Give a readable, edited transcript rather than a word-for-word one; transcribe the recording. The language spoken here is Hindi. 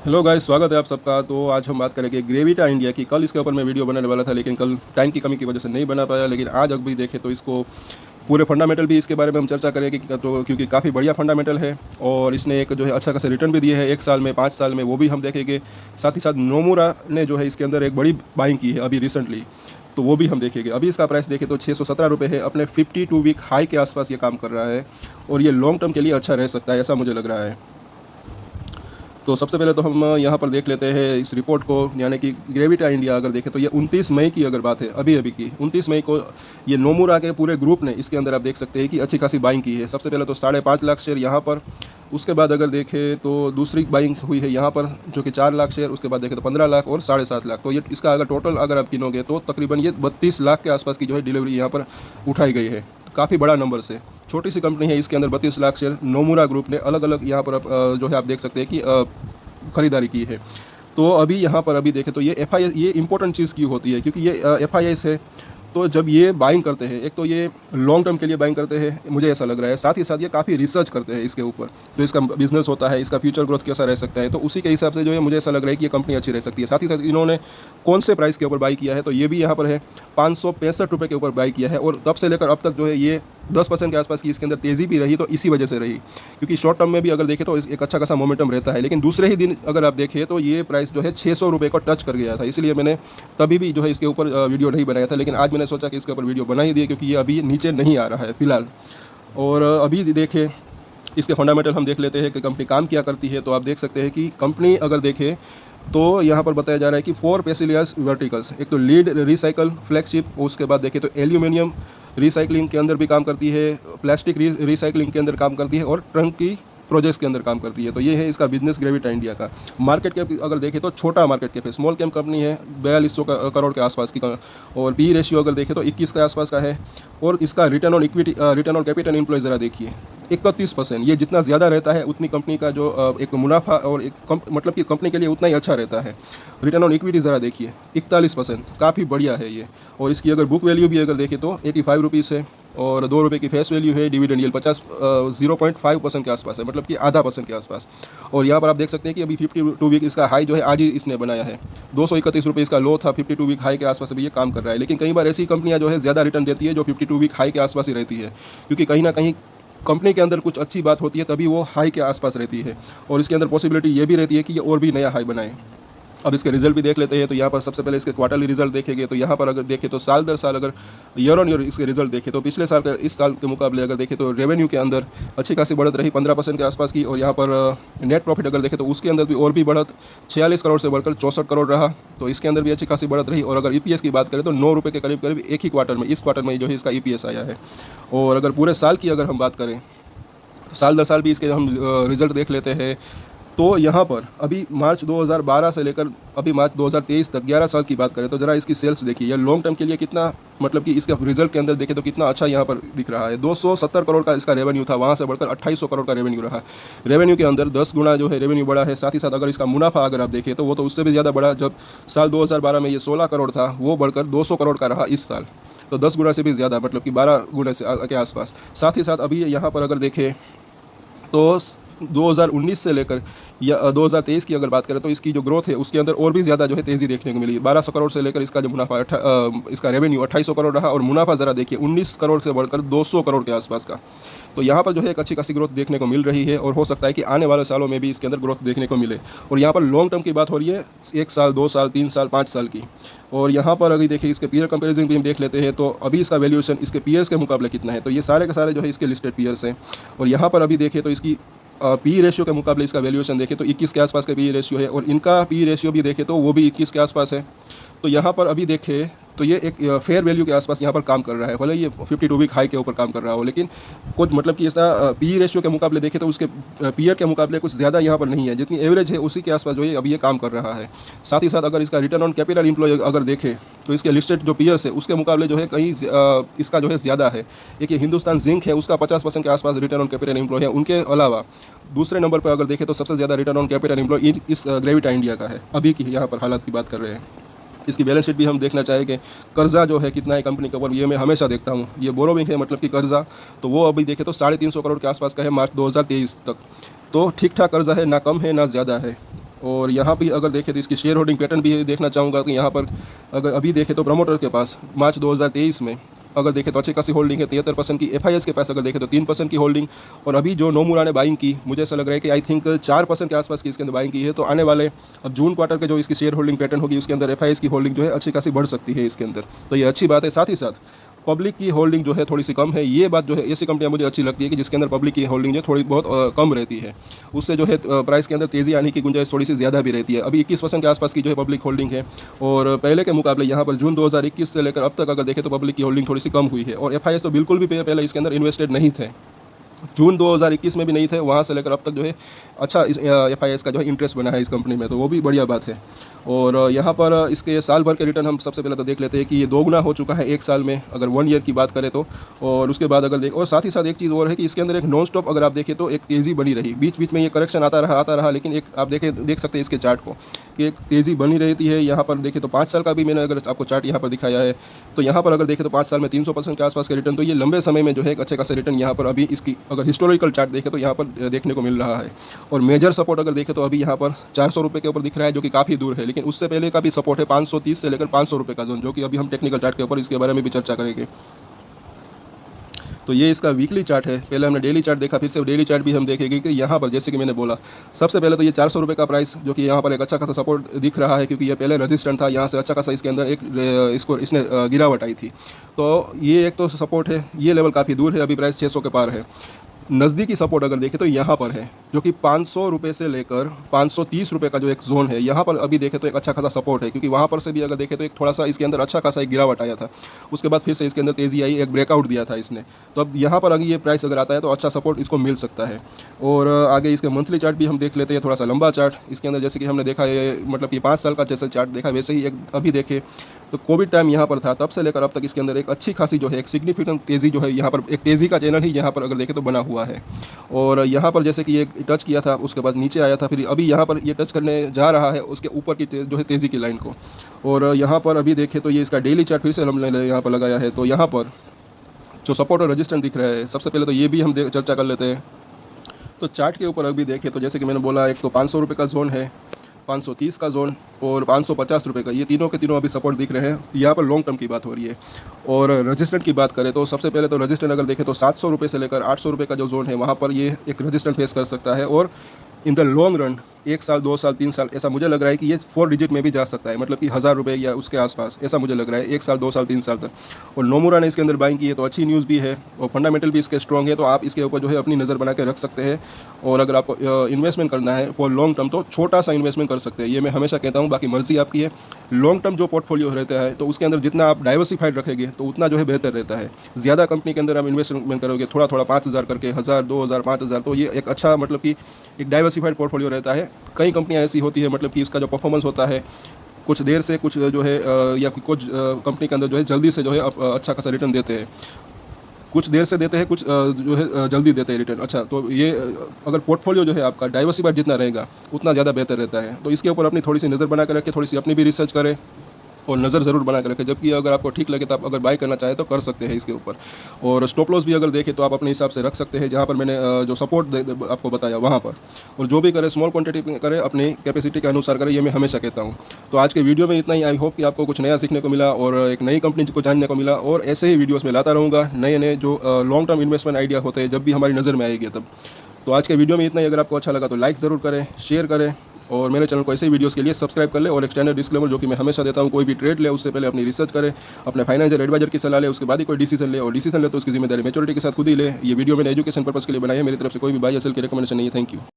हेलो गाइस, स्वागत है आप सबका। तो आज हम बात करेंगे ग्रेविटा इंडिया की। कल इसके ऊपर मैं वीडियो बनाने वाला था, लेकिन कल टाइम की कमी की वजह से नहीं बना पाया। लेकिन आज अभी देखें तो इसको पूरे फंडामेंटल भी इसके बारे में हम चर्चा करेंगे तो क्योंकि काफ़ी बढ़िया फंडामेंटल है और इसने एक जो है अच्छा खासा रिटर्न भी दिए है 1 साल में 5 साल में, वो भी हम देखेंगे। साथ ही साथ नोमुरा ने जो है इसके अंदर एक बड़ी बाइंग की है अभी रिसेंटली, तो वो भी हम देखेंगे। अभी इसका प्राइस देखें तो 617 रुपये है। अपने 52 वीक हाई के आसपास ये काम कर रहा है और ये लॉन्ग टर्म के लिए अच्छा रह सकता है, ऐसा मुझे लग रहा है। तो सबसे पहले तो हम यहाँ पर देख लेते हैं इस रिपोर्ट को, यानी कि ग्रेविटा इंडिया अगर देखें तो ये 29 मई की अगर बात है, अभी अभी की 29 मई को ये नोमुरा के पूरे ग्रुप ने इसके अंदर आप देख सकते हैं कि अच्छी खासी बाइंग की है। सबसे पहले तो 5.5 लाख शेयर यहाँ पर, उसके बाद अगर देखें तो दूसरी बाइंग हुई है यहाँ पर जो कि 4 लाख शेयर, उसके बाद देखें तो 15 लाख और 7.5 लाख। तो ये इसका अगर टोटल अगर आप गिनोगे तो तकरीबन ये 32 लाख के आसपास की जो है डिलीवरी यहाँ पर उठाई गई है। काफ़ी बड़ा नंबर से, छोटी सी कंपनी है, इसके अंदर 32 लाख शेयर नोमुरा ग्रुप ने अलग अलग यहाँ पर जो है आप देख सकते हैं कि खरीदारी की है। तो अभी यहाँ पर अभी देखें तो ये एफआईएस, ये इंपॉर्टेंट चीज़ क्यों होती है, क्योंकि ये एफआईएस है। तो जब ये बाइंग करते हैं, एक तो ये लॉन्ग टर्म के लिए बाइंग करते हैं, मुझे ऐसा लग रहा है। साथ ही साथ ये काफ़ी रिसर्च करते हैं इसके ऊपर, जो इसका बिजनेस होता है, इसका फ्यूचर ग्रोथ कैसा रह सकता है, तो उसी के हिसाब से जो है मुझे ऐसा लग रहा है कि ये कंपनी अच्छी रह सकती है। साथ ही साथ इन्होंने कौन से प्राइस के ऊपर बाई किया है, तो ये भी यहाँ पर है 565 रुपये के ऊपर बाई किया है। और तब से लेकर अब तक जो है ये 10% के आसपास की इसके अंदर तेज़ी भी रही, तो इसी वजह से रही, क्योंकि शॉर्ट टर्म में भी अगर देखें तो एक अच्छा खासा मोमेंटम रहता है। लेकिन दूसरे ही दिन अगर आप देखें तो ये प्राइस जो है 600 रुपये को टच कर गया था, इसलिए मैंने तभी भी जो है इसके ऊपर वीडियो नहीं बनाया था। लेकिन आज मैंने सोचा कि इसके ऊपर वीडियो बना ही दिए, क्योंकि ये अभी नीचे नहीं आ रहा है फिलहाल। और अभी देखें इसके फंडामेंटल हम देख लेते हैं कि कंपनी काम क्या करती है। तो आप देख सकते हैं कि कंपनी अगर देखें तो यहाँ पर बताया जा रहा है कि 4 पेसिलियस वर्टिकल्स, एक तो लीड रिसाइकल फ्लैगशिप, उसके बाद देखें तो एल्यूमिनियम रिसाइकलिंग के अंदर भी काम करती है, प्लास्टिक रिसाइकलिंग के अंदर काम करती है और ट्रंक की प्रोजेक्ट्स के अंदर काम करती है। तो ये है इसका बिजनेस ग्रेविटा इंडिया का। मार्केट कैप अगर देखें तो छोटा मार्केट कैप है, स्मॉल कैप कंपनी है, 4200 करोड़ के आसपास की। और पी रेशियो अगर देखें तो 21 के आसपास का है। और इसका return on equity, return on capital employ ज़रा देखिए 31%। ये जितना ज़्यादा रहता है उतनी कंपनी का जो एक मुनाफा और एक मतलब कि कंपनी के लिए उतना ही अच्छा रहता है। रिटर्न ऑन इक्विटी ज़रा देखिए 41%, काफ़ी बढ़िया है ये। और इसकी अगर बुक वैल्यू भी अगर देखें तो 85 रुपीज़ है और 2 रुपये की फेस वैल्यू है। डिविडेंड यील्ड 0.5% के आसपास है, मतलब कि आधा % के आसपास। और यहाँ पर आप देख सकते हैं कि अभी 52 वीक इसका हाई जो है आज ही इसने बनाया है। 231 रुपये इसका लो था, 52 वीक हाई के आसपास अभी ये काम कर रहा है। लेकिन कई बार ऐसी कंपनियाँ जो है ज़्यादा रिटर्न देती है जो 52 वीक हाई के आसपास ही रहती है, क्योंकि कहीं ना कहीं कंपनी के अंदर कुछ अच्छी बात होती है तभी वो हाई के आसपास रहती है। और इसके अंदर पॉसिबिलिटी ये भी रहती है कि ये और भी नया हाई बनाए। अब इसके रिजल्ट भी देख लेते हैं। तो यहाँ पर सबसे पहले इसके क्वार्टरली रिजल्ट देखेंगे तो यहाँ पर अगर देखें तो साल दर साल अगर ईयर ऑन ईयर इसके रिजल्ट देखें तो पिछले साल का इस साल के मुकाबले अगर देखें तो रेवेन्यू के अंदर अच्छी खासी बढ़त रही 15% के आसपास की। और यहाँ पर नेट प्रॉफिट अगर देखें तो उसके अंदर भी और भी बढ़त 46 करोड़ से बढ़कर 64 करोड़ रहा, तो इसके अंदर भी अच्छी खासी बढ़त रही। और अगर ईपीएस की बात करें तो 9 रुपये के करीब करीब एक ही क्वार्टर में, इस क्वार्टर में जो है इसका ईपीएस आया है। और अगर पूरे साल की अगर हम बात करें तो साल दर साल भी इसके हम रिजल्ट देख लेते हैं। तो यहाँ पर अभी मार्च 2012 से लेकर अभी मार्च 2023 तक 11 साल की बात करें तो ज़रा इसकी सेल्स देखिए, या लॉन्ग टर्म के लिए कितना, मतलब कि इसका रिजल्ट के अंदर देखें तो कितना अच्छा यहाँ पर दिख रहा है। 270 करोड़ का इसका रेवेन्यू था, वहाँ से बढ़कर 2800 करोड़ का रेवेन्यू रहा। रेवेन्यू के अंदर 10 गुना जो है रेवेन्यू बढ़ा है। साथ ही साथ अगर इसका मुनाफा अगर आप देखें तो वो तो उससे भी ज़्यादा बढ़ा। जब साल 2012 में ये 16 करोड़ था, वो बढ़कर 200 करोड़ का रहा इस साल, तो 10 गुना से भी ज़्यादा, मतलब कि 12 गुना से के आसपास। साथ ही साथ अभी यहाँ पर अगर देखें तो 2019 से लेकर या 2023 की अगर बात करें तो इसकी जो ग्रोथ है उसके अंदर और भी ज़्यादा जो है तेज़ी देखने को मिली। 1200 करोड़ से लेकर इसका जो मुनाफा इसका रेवेन्यू 2800 करोड़ रहा और मुनाफा ज़रा देखिए 19 करोड़ से बढ़कर 200 करोड़ के आसपास का। तो यहाँ पर जो है एक अच्छी खासी ग्रोथ देखने को मिल रही है और हो सकता है कि आने वाले सालों में भी इसके अंदर ग्रोथ देखने को मिले। और यहाँ पर लॉन्ग टर्म की बात हो रही है, 1 साल 2 साल 3 साल 5 साल की। और यहाँ पर अगर देखिए इसके पीयर कंपैरिजन भी हम देख लेते हैं तो अभी इसका वैल्यूएशन इसके पीयर्स के मुकाबले कितना है, तो ये सारे के सारे जो है इसके लिस्टेड पीयर्स हैं। और यहाँ पर अभी देखें तो इसकी पी रेशियो के मुकाबले इसका वैल्यूएशन देखें तो 21 के आसपास का पी रेशियो है और इनका पी रेशियो भी देखें तो वो भी 21 के आसपास है। तो यहाँ पर अभी देखें तो ये एक फेयर वैल्यू के आसपास यहाँ पर काम कर रहा है, भले ये 52 वीक हाई के ऊपर काम कर रहा हो, लेकिन कुछ मतलब कि इसका पी रेशियो के मुकाबले देखें तो उसके पीयर के मुकाबले कुछ ज़्यादा यहाँ पर नहीं है, जितनी एवरेज है उसी के आसपास जो है अभी ये काम कर रहा है। साथ ही साथ अगर इसका रिटर्न ऑन कैपिटल एम्प्लॉय अगर देखें तो इसके लिस्टेड जो पीयर्स है उसके मुकाबले जो है कहीं इसका जो है ज़्यादा है। एक ये हिंदुस्तान जिंक है, उसका 50% के आसपास रिटर्न ऑन कैपिटल एम्प्लॉय है। उनके अलावा दूसरे नंबर पर अगर देखें तो सबसे ज़्यादा रिटर्न ऑन कैपिटल एम्प्लॉय इस ग्रेविटा इंडिया का है, अभी की यहाँ पर हालात की बात कर रहे हैं। इसकी बैलेंस शीट भी हम देखना चाहेंगे, कर्जा जो है कितना है कंपनी के ऊपर, ये मैं हमेशा देखता हूँ। ये बोरोविंग है, मतलब कि कर्जा, तो वो अभी देखें तो 350 करोड़ के आसपास का है मार्च 2023 तक। तो ठीक ठाक कर्जा है, ना कम है ना ज़्यादा है। और यहाँ भी अगर देखें तो इसकी शेयर होल्डिंग पैटर्न भी देखना चाहूँगा कि यहाँ पर अगर अभी देखें तो प्रमोटर के पास मार्च 2023 में अगर देखें तो अच्छी खासी होल्डिंग है 73% की। FIS के पास अगर देखें तो 3% की होल्डिंग, और अभी जो नोमुरा ने बाइंग की, मुझे ऐसा लग रहा है कि आई थिंक 4% के आसपास की इसके अंदर बाइंग की है। तो आने वाले अब जून क्वार्टर के जो इसकी शेयर होल्डिंग पैटर्न होगी उसके अंदर FIS की होल्डिंग जो है अच्छी खासी बढ़ सकती है इसके अंदर, तो ये अच्छी बात है। साथ ही साथ पब्लिक की होल्डिंग जो है थोड़ी सी कम है, ये बात जो है ऐसी कंपनियां मुझे अच्छी लगती है कि जिसके अंदर पब्लिक की होल्डिंग जो थोड़ी बहुत कम रहती है, उससे जो है प्राइस के अंदर तेज़ी आने की गुंजाइश थोड़ी सी ज़्यादा भी रहती है। अभी 21% के आसपास की जो है पब्लिक होल्डिंग है, और पहले के मुकाबले यहाँ पर जून 2021 से लेकर अब तक अगर देखें तो पब्लिक की होल्डिंग थोड़ी सी कम हुई है। और FIS तो बिल्कुल भी पहले इसके अंदर इन्वेस्टेड नहीं थे, जून 2021 में भी नहीं थे, वहाँ से लेकर अब तक जो है अच्छा FIS का जो है इंटरेस्ट बना है इस कंपनी में, तो वो भी बढ़िया बात है। और यहाँ पर इसके साल भर के रिटर्न हम सबसे पहले तो देख लेते हैं कि ये दोगुना हो चुका है एक साल में, अगर 1 ईयर की बात करें तो। और उसके बाद अगर और साथ ही साथ एक चीज़ और है कि इसके अंदर एक नॉन स्टॉप अगर आप देखें तो एक तेज़ी बनी रही, बीच बीच में ये करेक्शन आता रहा, लेकिन एक आप देख सकते हैं इसके चार्ट को कि एक तेज़ी बनी रहती है। यहाँ पर देखें तो 5 साल का भी मैंने अगर आपको चार्ट यहाँ पर दिखाया है, तो यहाँ पर अगर देखें तो 5 साल में 300% के आसपास के रिटर्न, तो ये लंबे समय में जो है एक अच्छे खासे रिटर्न यहाँ पर अभी इसकी अगर हिस्टोरिकल चार्ट देखें तो यहाँ पर देखने को मिल रहा है। और मेजर सपोर्ट अगर देखें तो अभी यहाँ पर 400 रुपये के ऊपर दिख रहा है, जो कि काफ़ी दूर है, लेकिन उससे पहले का भी सपोर्ट है 530 से लेकर 500 रुपये का जोन, जो कि अभी हम टेक्निकल चार्ट के ऊपर इसके बारे में भी चर्चा करेंगे। तो ये इसका वीकली चार्ट है, पहले हमने डेली चार्ट देखा, फिर से डेली चार्ट भी हम देखेंगे कि यहाँ पर जैसे कि मैंने बोला सबसे पहले तो ये 400 रुपये का प्राइस, जो कि यहाँ पर एक अच्छा खासा सपोर्ट दिख रहा है, क्योंकि ये पहले रेजिस्टेंट था, यहाँ से अच्छा खासा इसके अंदर इसने गिरावट आई थी। तो ये एक तो सपोर्ट है, ये लेवल काफ़ी दूर है, अभी प्राइस 600 के पार है। नज़दीकी सपोर्ट अगर देखें तो यहाँ पर है, जो कि 500 रुपये से लेकर 530 रुपये का जो एक जोन है, यहाँ पर अभी देखें तो एक अच्छा खासा सपोर्ट है, क्योंकि वहाँ पर से भी अगर देखें तो एक थोड़ा सा इसके अंदर अच्छा खासा एक गिरावट आया था, उसके बाद फिर से इसके अंदर तेज़ी आई, एक ब्रेकआउट दिया था इसने। तो अब यहाँ पर अगर ये प्राइस अगर आता है तो अच्छा सपोर्ट इसको मिल सकता है। और आगे इसके मंथली चार्ट भी हम देख लेते हैं, थोड़ा सा लंबा चार्ट इसके अंदर, जैसे कि हमने देखा है मतलब कि 5 साल का जैसे चार्ट देखा, वैसे ही एक अभी देखें तो कोविड टाइम यहाँ पर था, तब से लेकर अब तक इसके अंदर एक अच्छी खासी जो है एक सिग्निफिकेंट तेज़ी जो है यहाँ पर एक तेज़ी का चैनल ही यहाँ पर अगर देखें तो बना हुआ है। और यहाँ पर जैसे कि ये टच किया था, उसके बाद नीचे आया था, फिर अभी यहाँ पर ये टच करने जा रहा है उसके ऊपर की जो है तेज़ी की लाइन को। और यहाँ पर अभी देखें तो ये इसका डेली चार्ट फिर से हमने यहाँ पर लगाया है, तो यहाँ पर जो सपोर्ट और रेजिस्टेंस दिख रहा है, सबसे पहले तो ये भी हम चर्चा कर लेते हैं। तो चार्ट के ऊपर अभी देखें तो जैसे कि मैंने बोला, एक तो 500 रुपये का जोन है, 530 का जोन और 550 रुपये का, ये तीनों के तीनों अभी सपोर्ट दिख रहे हैं। यहाँ पर लॉन्ग टर्म की बात हो रही है। और रजिस्टेंट की बात करें तो सबसे पहले तो रजिस्टेंट अगर देखें तो 700 रुपये से लेकर 800 रुपये का जो जोन है, वहाँ पर ये एक रजिस्टेंट फेस कर सकता है। और इन द लॉन्ग रन 1 साल 2 साल 3 साल ऐसा मुझे लग रहा है कि ये 4 डिजिट में भी जा सकता है, मतलब कि 1000 रुपये या उसके आसपास, ऐसा मुझे लग रहा है 1 साल 2 साल 3 साल तक। और नोमुरा ने इसके अंदर बाइंग की है, तो अच्छी न्यूज़ भी है और फंडामेंटल भी इसके स्ट्रॉन्ग है, तो आप इसके ऊपर जो है अपनी नज़र बना के रख सकते हैं। और अगर आपको इन्वेस्टमेंट करना है फॉर लॉन्ग टर्म तो छोटा सा इन्वेस्टमेंट कर सकते हैं, ये मैं हमेशा कहता हूँ, बाकी मर्जी आपकी है। लॉन्ग टर्म जो पोर्टफोलियो रहता है तो उसके अंदर जितना आप डाइवर्सिफाइड रखेंगे तो उतना जो है बेहतर रहता है। ज़्यादा कंपनी के अंदर आप इन्वेस्टमेंट करोगे थोड़ा थोड़ा 5000 करके, 1000 2000 5000, तो ये एक अच्छा मतलब कि एक डाइवर्सिफाइड पोर्टफोलियो रहता है। कई कंपनियां ऐसी होती है मतलब कि इसका जो परफॉर्मेंस होता है कुछ देर से कुछ जो है या कुछ कंपनी के अंदर जो है जल्दी से जो है अच्छा खासा रिटर्न देते हैं, कुछ देर से देते हैं, कुछ जो है जल्दी देते हैं रिटर्न। अच्छा, तो ये अगर पोर्टफोलियो जो है आपका डाइवर्सिफाइड जितना रहेगा उतना ज़्यादा बेहतर रहता है। तो इसके ऊपर अपनी थोड़ी सी नज़र बना कर रखें, थोड़ी सी अपनी भी रिसर्च करें और नज़र ज़रूर बना कर रखें। जबकि अगर आपको ठीक लगे तो आप अगर बाय करना चाहें तो कर सकते हैं इसके ऊपर। और स्टॉप लॉस भी अगर देखें तो आप अपने हिसाब से रख सकते हैं, जहाँ पर मैंने जो सपोर्ट आपको बताया वहाँ पर। और जो भी करें स्मॉल क्वांटिटी करें, अपनी कैपेसिटी के अनुसार करें, ये मैं हमेशा कहता हूँ। तो आज के वीडियो में इतना ही। आई होप कि आपको कुछ नया सीखने को मिला और एक नई कंपनी को जानने को मिला। और ऐसे ही वीडियोज़ में लाता रहूँगा नए नए जो लॉन्ग टर्म इन्वेस्टमेंट आइडिया होते हैं, जब भी हमारी नज़र में आएगी तब। तो आज के वीडियो में इतना ही। अगर आपको अच्छा लगा तो लाइक ज़रूर करें, शेयर करें और मेरे चैनल को ऐसे ही वीडियोस के लिए सब्सक्राइब कर ले। और एक स्टैंडर्ड डिस्क्लेमर जो कि मैं हमेशा देता हूँ, कोई भी ट्रेड ले उससे पहले अपनी रिसर्च करें, अपने फाइनेंशियल एडवाइजर की सलाह ले, उसके बाद ही कोई डिसीजन ले। और डिसीजन ले तो उसकी जिम्मेदारी मैच्योरिटी के साथ खुद ही ले। ये वीडियो मैंने एजुकेशन पर्पस के लिए बनाई है, मेरी तरफ से कोई भी बाय या सेल की रिकमेंडेशन नहीं है। Thank you.